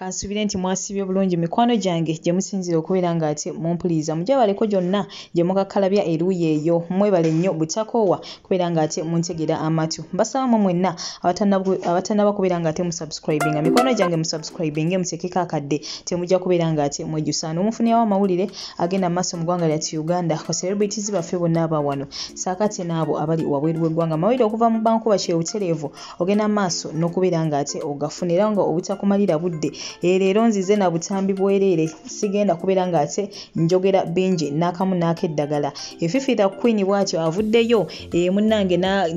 Kansubire nti mwasibye bulungi mikwano gyange gye musinzira okubeera nga ate mumpuliza mujabaleko gyonna gye mukakalabya eruuyi eyo mwebale nnyo butakoowa kubeera nga ate muntegera amatu mbasaba mwenna abatannaba kubeera nga ate musubscribinga mikwano gyange musubscribinge muteekeko akadde temujja kubeera nga ate mwejjusaana omufunirawo amawulire agenda maaso mu ggwanga lyattu Uganda ko celebrities baffe bonna aba wano saakati n'abo abali wabweru w'eggwanga amawulire okuva mu bankuba kyebutereevu ogenda maaso n'okubeera nga ate ogafunira nga obutakumalira budde leero nzize na butambi bwereere sigenda kubeera nga ate njogera bingi n'akamu n'akeddagala Fifida Queen bw'atyo avuddeyo munnange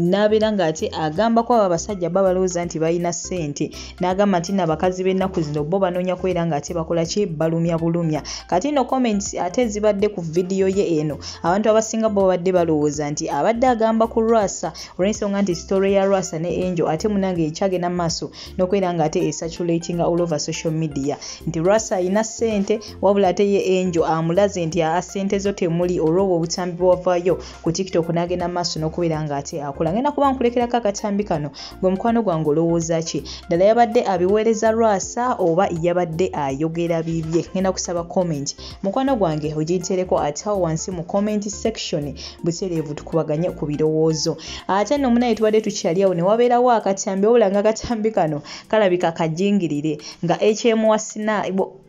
n'abeera nga ate agamba ko abo abasajja babalooza nti balina ssente n'agamba nti n'abakazi b'ennaku zino bo banoonya kubeera nga ate bakola ki balumya bulumya kati no comments ate zibadde ku vidiyo ye eno abantu abasinga bo babadde balowooza nti abadde agamba ku Rwasa olw'ensonga nti story ya Rwasa ne Angel ate munnange ekyagenda maaso n'okubeera nga ate esaturating all over social media nti Rwasa alina ssente wabula ate ye Angel amulaze nti ssente zo temuli olw'obwo obutambi bwavaayo ku TikTok n'agenda maaso n'okubeera nga ate akola ngenda kuba nkulekerako akatambi kano gwe mukwano gwange olowooza ki ddala yabadde abiweereza Rwasa oba yabadde ayogera bibye ngenda kusaba comment mukwano gwange ogiyitereko ate awo wansi mu comment section butereevu tukubaganye ku birowoozo ate nno munaye tubadde tukyali awo ne wabeerawo akatambi wabula nga akatambi kano kalabika kajingirire nga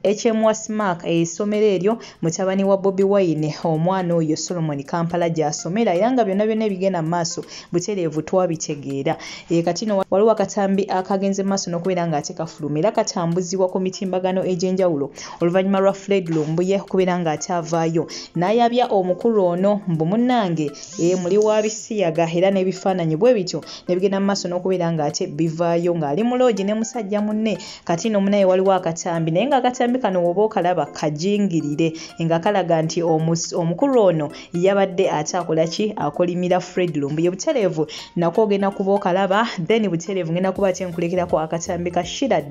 HM Wasmark essomero eryo mutabani wa Bobi Wine omwana oyo Solomon Kampala gy'asomera era nga byonna ebigenda maaso butereevu twabitegeera kati no waliwo akatambi akagenze maaso n'okubeera nga ate kafulumira katambuzibwa ku mitimbagano egy'enjawulo oluvannyuma lwa Fred Lumbuye okubeera nga ate avaayo n'ayabya omukulu ono mbu munnange muli wa bisiyaga era n'ebifaananyi bwe bityo ne bigenda maaso n'okubeera nga ate bivaayo ng'ali mu loogi ne musajja munne kati no munaye waliwo akatambi naye nga akatambi kano woba okalaba kajingirire nga kalaga nti omukulu ono yabadde ate akola ki akolimira Fred Lumbuye butereevu nako ogenda kuba okalaba then butereevu ngenda kuba ate nkulekerako akatambi ka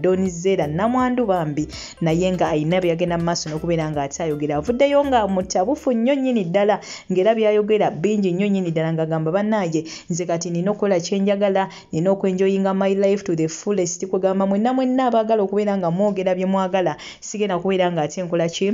Donzella namwandu bambi naye nga ayina byagenda mu maaso n'okubeera nga ate ayogera avuddeyo nga mutabufu nnyo nnyini ddala ng'era byayogera bingi nnyo nnyini ddala ng'agamba bannange nze kati nina okukola kyenjagala nina okwenjoyinga my life to the fullest kwegamba mwenna abaagala okubeera nga mwogera bye mwagala sigenda kubeera nga ate nkola ki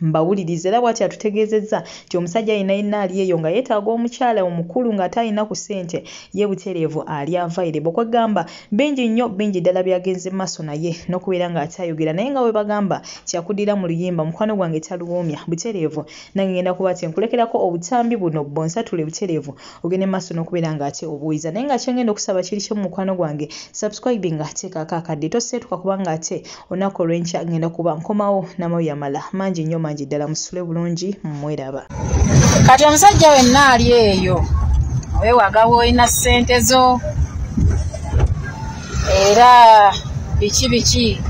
mbawuliriza era bw'ati atutegeezezza nti omusajja yenna ali eyo nga yeetaaga omukyala omukulu nga talina ku ssente ye butereevu ali available kwegamba bingi ddala byagenze maaso naye n'okubeera nga ate ayogera naye nga bwe bagamba kyakuddira mu luyimba mukwano gwange taluwoomya butereevu nange ngenda kuba ati nkulekerako obutambi buno bonsatule butereevu ogende maaso n'okubeera nga ate obuwiza naye nga kyengenda okusaba kiri kyo mu mukwano gwange subscribing ateekako akadde toseetuka kubanga ate olunaku olw'enkya ngenda kuba nkomawo n'amawulire amala mangi nnyo mangi ddala musule bulungi mweraba kati omusajja wenna ali eyo weewaga bw'olina ssente zo era biki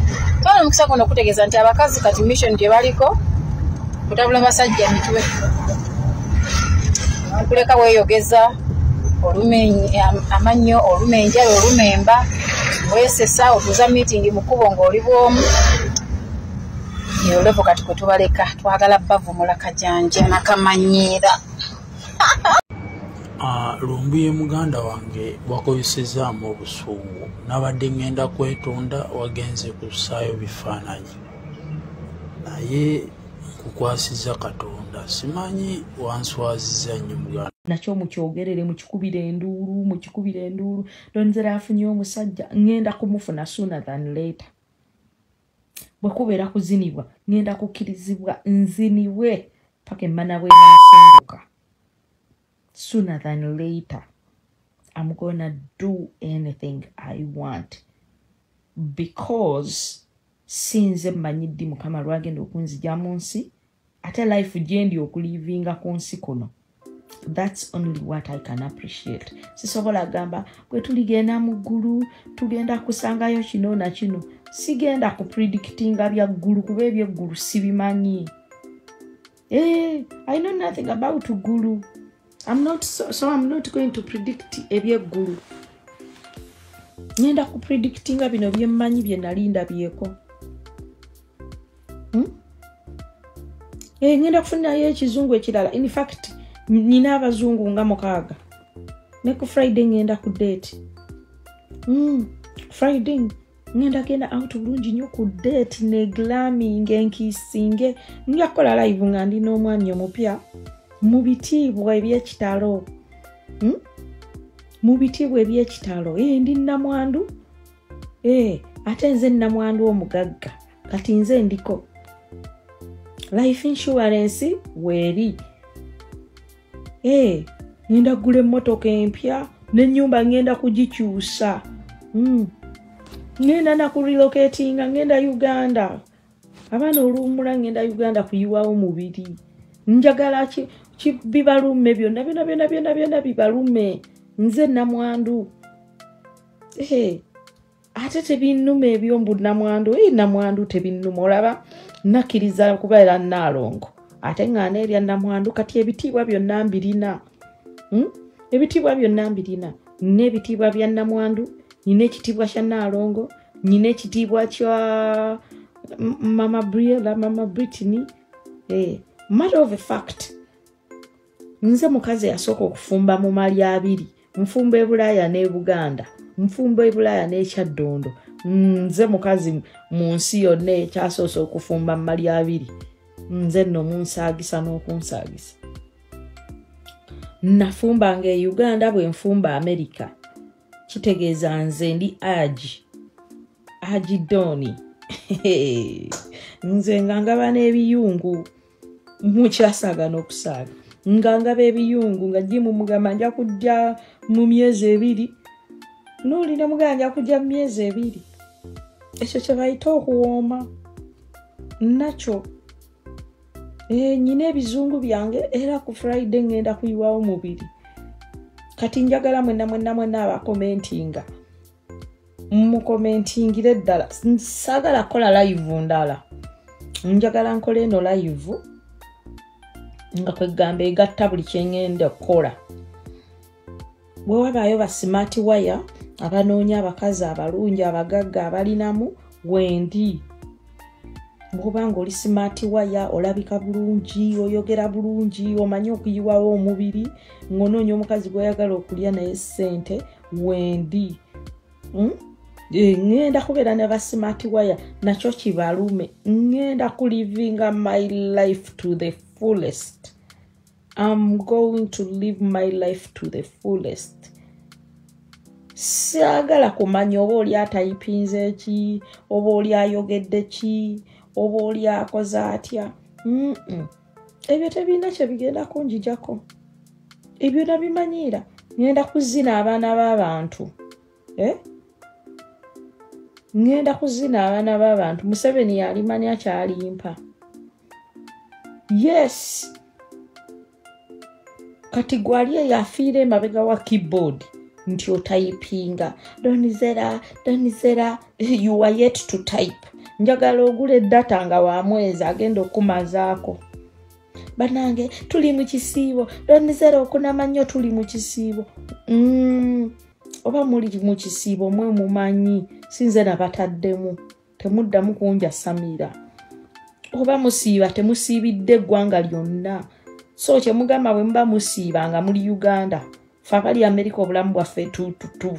twana omukisa guno okutegeeza nti abakazi kati mission gye baliko kutabula basajja mitwe kuleka weeyogeza amannyo oluma enjala oluma emba weesesa otuuza meeting mu kkubo ng'oli bw'omu olevo kati kwe tubaleka twagala bavumula kajanje nakamanyiira Lumbuye muganda wange wakozesezaamu obusungu nabadde ngenda kwetonda wagenze kusaayo bifaananyi naye nkukwasiza Katonda simanyi wanswaziza nnyo muganda nakyo mukyogerere mukikubire enduulu Donzella afunye omusajja ngenda kumufuna sooner than later bwekubeera kuzinibwa ngenda kukkirizibwa nziniwe paka emmana bwe naasenguka sooner than later I'm gonna do anything I want because sinze mmanyiddi mukama lwagenda okunzija mu nsi ate life gyendi okulivinga ku nsi kuno that's only what I can appreciate sisobola gamba bwe tuligenda mu ggulu tugenda kusangayo kino na kino sigenda ku predictinga bya ggulu kuba eby'eggulu sibimanyi I know nothing about ggulu I'm not going to predict eby'eggulu ngenda ku predictinga bino bye mmanyi bye nalinda byeko ngenda kufunirayo ekizungu ekirala in fact nina abazungu nga 6 ne ku Friday ngenda ku date Friday ngenda genda out bulungi nnyo ku date ne glammy ngenkisinge njakola live nga ndi n'omwami omupya mu bitiibwa eby'ekitalo mu bitiibwa eby'ekitalo ndi namwandu ate nze namwandu omugagga kati nze ndiko life insurance weeri ngenda gula emmotoka empya n'ennyumba ngenda kugikyusa ngenda nakurelocatinga ngenda Uganda abaana oluwumula ngenda Uganda kuyiwawo mubiri njagala bibalume byonna bibalume nze namwandu ate tebinnuma ebyombu namwandu namwandu tebinnuma olaba nakkiriza kubeera Naalongo ate ng'ana erya namwandu kati ebitiibwa byonna mbirina ebitiibwa byonna mbirina n'ebitiibwa bya namwandu nina ekitiibwa kya Naalongo nina ekitiibwa kya Mama Briella Mama Brittany matter of fact nze mukazi yasooka okufumba mu mali abiri nfumba e Bulaaya ne Buganda nfumba e Bulaaya n'ekyaddondo nze mukazi mu nsi yonna ekyasoose okufumba mu mali abiri nze nno munsaagisa n'okunsaagisa nafumbanga e Uganda bwe nfumba America kitegeeza nze ndi aji doni nze ngangaba n'ebiyungu mukyasaga n'okusaaga ngangaba ebiyungu nga jimu mugamba nja kujja mu myezi 2 n'olina mugamba nja kujja mu myezi 2 ekyo kye bayita okuwooma nakyo nyina ebizungu byange era ku Friday ngenda kuyiwawo mubiri kati njagala mwenna abakomentinga mukomentingire ddala saagala kola live ndala njagala nkole eno live nga kwegamba egatta buli kyengenda okukola bwe wabaayo ba smart wire abanoonya abakazi abalungi abagagga abalinamu wendi bw'obanga oli smart wire olabika bulungi oyogera bulungi omanyi okuyiwawo omubiri ng'onoonya omukazi gw'oyagala okulya naye ssente wendi ngenda kubeera ne ba smart wire nakyo kibalume ngenda kulivinga my life to the fullest. I'm going to live my life to the fullest. Siagala kumanya oba oli atayipinze ki oba oli ayogedde ki oba oli akoze atya ebyo tebina kye bigenda kunjijako ebyo nabimanyiira ngenda kuzina abaana b'abantu ngenda kuzina abaana b'abantu Museveni yalimanya akyalimpa yes kati gwali yafiire emabega wa keyboard nti otayipinga Donzella you are yet to type njagala ogule data nga wa mwezi agenda okumazaako banange tuli mu kisiibo Donzella okunama nnyo tuli mu kisiibo oba muli mu kisiibo mwe mumanyi sinze nabataddemu temuddamu kunja Samira oba musiiba temusiibidde eggwanga lyonna so kyemugamba bwe muba musiiba nga muli Uganda fa bali America obulamu bwaffe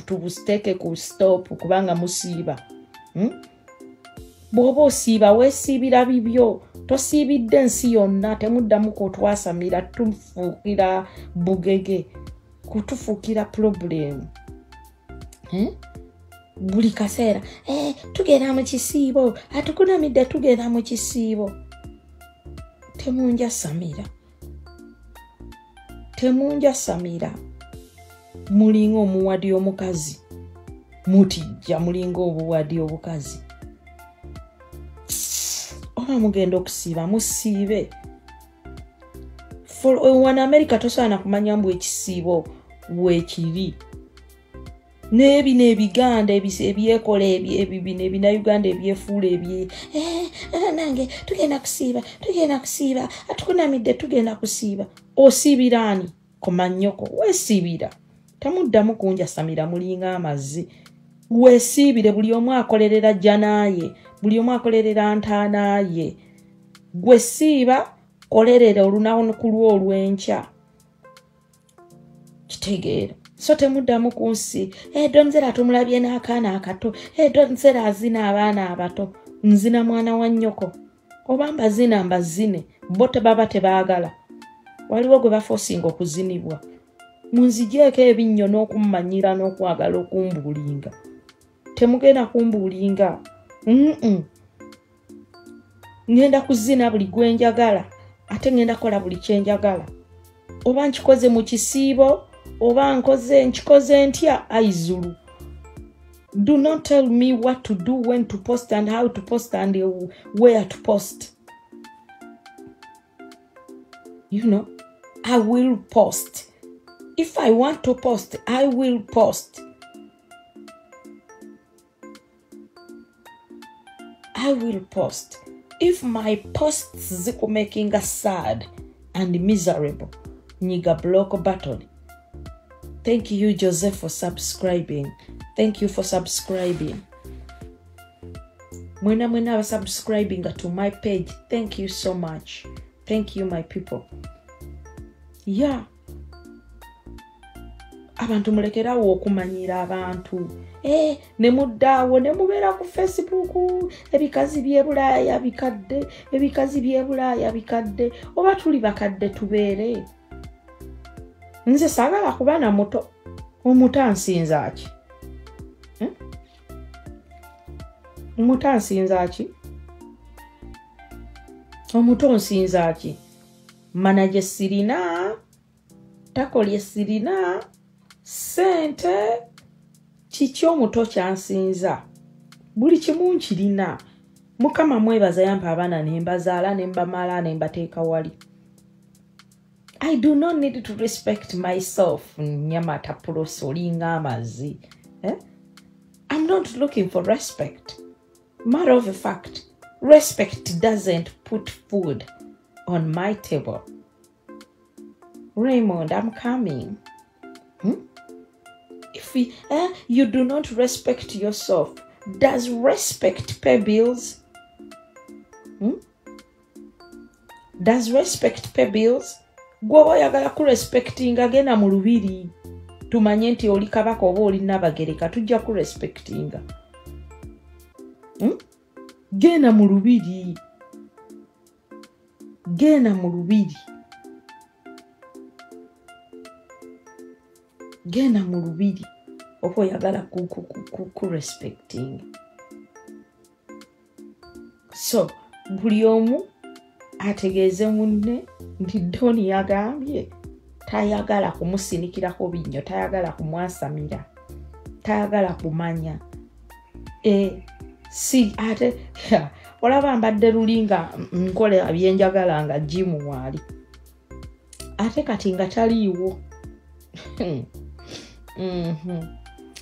tubusteke ku stop kubanga musiiba bw'oba osiiba weesiibira bibyo tosiibidde ensi yonna temuddamu kutwasamira tufuukira bugege kutufuukira problem buli kaseera tugenda mu kisiibo atukunamidde tugenda mu kisiibo temunja Samira mulinga omuwadi omukazi mutijja mulinga obuwadi obukazi oba mugenda okusiiba musiibe wana America tosaana kumanya mbu ekisiibo weekiri n'ebino ebiganda ebyekola ebina Uganda ebyefuula nange tugenda kusiiba atukunamidde tugenda kusiiba osiibiraani komanyoko weesiibira temuddamu kunja Samira mulinga amazzi weesiibire buli omu akolerera jjanaaye buli omu akolerera ntaanaaye gwe siiba kolerera olunaku lwo olw'enkya kitegeera so temuddamu ku nsi Donzella tumulabye n'akaana akato Donzella azina abaana abato nzina mwana wa nnyoko oba mbazine bo tebaba tebaagala waliwo gwe bafosinga okuzinibwa munzigyeko ebinnyo n'okummanyira n'okwagala okumbuulinga temugenda kumbuulinga ngenda kuzina buli gwenjagala ate ngenda kola buli kyenjagala oba nkikoze mu kisiibo oba nkikoze ntya aizulu. Do not tell me what to do, when to post and how to post and where to post. You know, I will post. If I want to post, I will post. I will post. If my posts ziko making us sad and miserable, nyiga block button. Thank you, Joseph, for subscribing. Thank you for subscribing. Mwena subscribing to my page. Thank you so much. Thank you, my people. Yeah. Abantu mulekerawo okumanyira abantu. Nemuddawo nemubeera ku Facebook. Ebikazi by'Ebulaaya bikadde. Ebikazi by'Ebulaaya bikadde. Oba tuli bakadde tubeere. Nze saagala kubaana muto. Omuto ansinza ki? Omuto ansinza ki? Omuto nsinza ki? Manaje sirina, takolye sirina, sente, kiki omuto kyansinza? Buli kimu nkirina. Mukama mwebaza yampa abaana ne mbazaala ne mbamala ne mbateeka wali. I do not need to respect myself. Nyamata pulosolinga amazi. I'm not looking for respect. Matter of fact, respect doesn't put food on my table. Raymond, I'm coming. If you do not respect yourself, does respect pay bills? Does respect pay bills? Gwoba yagala ku respecting agenda mu lubiri. Tumanye nti oli kabaka oba oli Nabagereka tujja ku respectinga. Genda mu lubiri. Genda mu lubiri. Genda mu lubiri. Opo yagala ku respecting. So, buli omu ategeeze munne nti Doni yagambye tayagala kumusinikirako binnyo, tayagala kumwasamira, tayagala kumanya. Si ate olaba mbadde lulinga nkola byenjagala nga jimu wali. Ate kati nga taliiwo.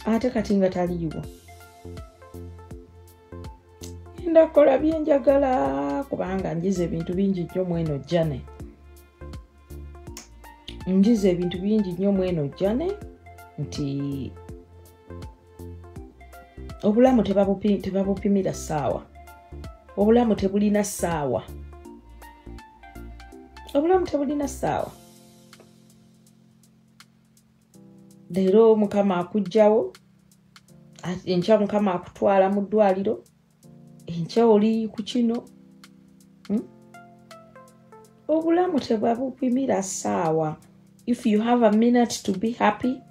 Ate kati nga taliiwo. Ndakola byenjagala kubanga njize ebintu bingi nnyo mweno Jane. Njize ebintu bingi nnyo mweno Jane nti obulamu tebabupimira ssaawa. Obulamu tebulina ssaawa. Obulamu tebulina ssaawa. Leero Mukama akugjawo, enkya Mukama akutwala mu ddwaliro, enkya oli ku kino. Obulamu tebabupimira ssaawa. If you have a minute to be happy,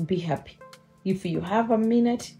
be happy. If you have a minute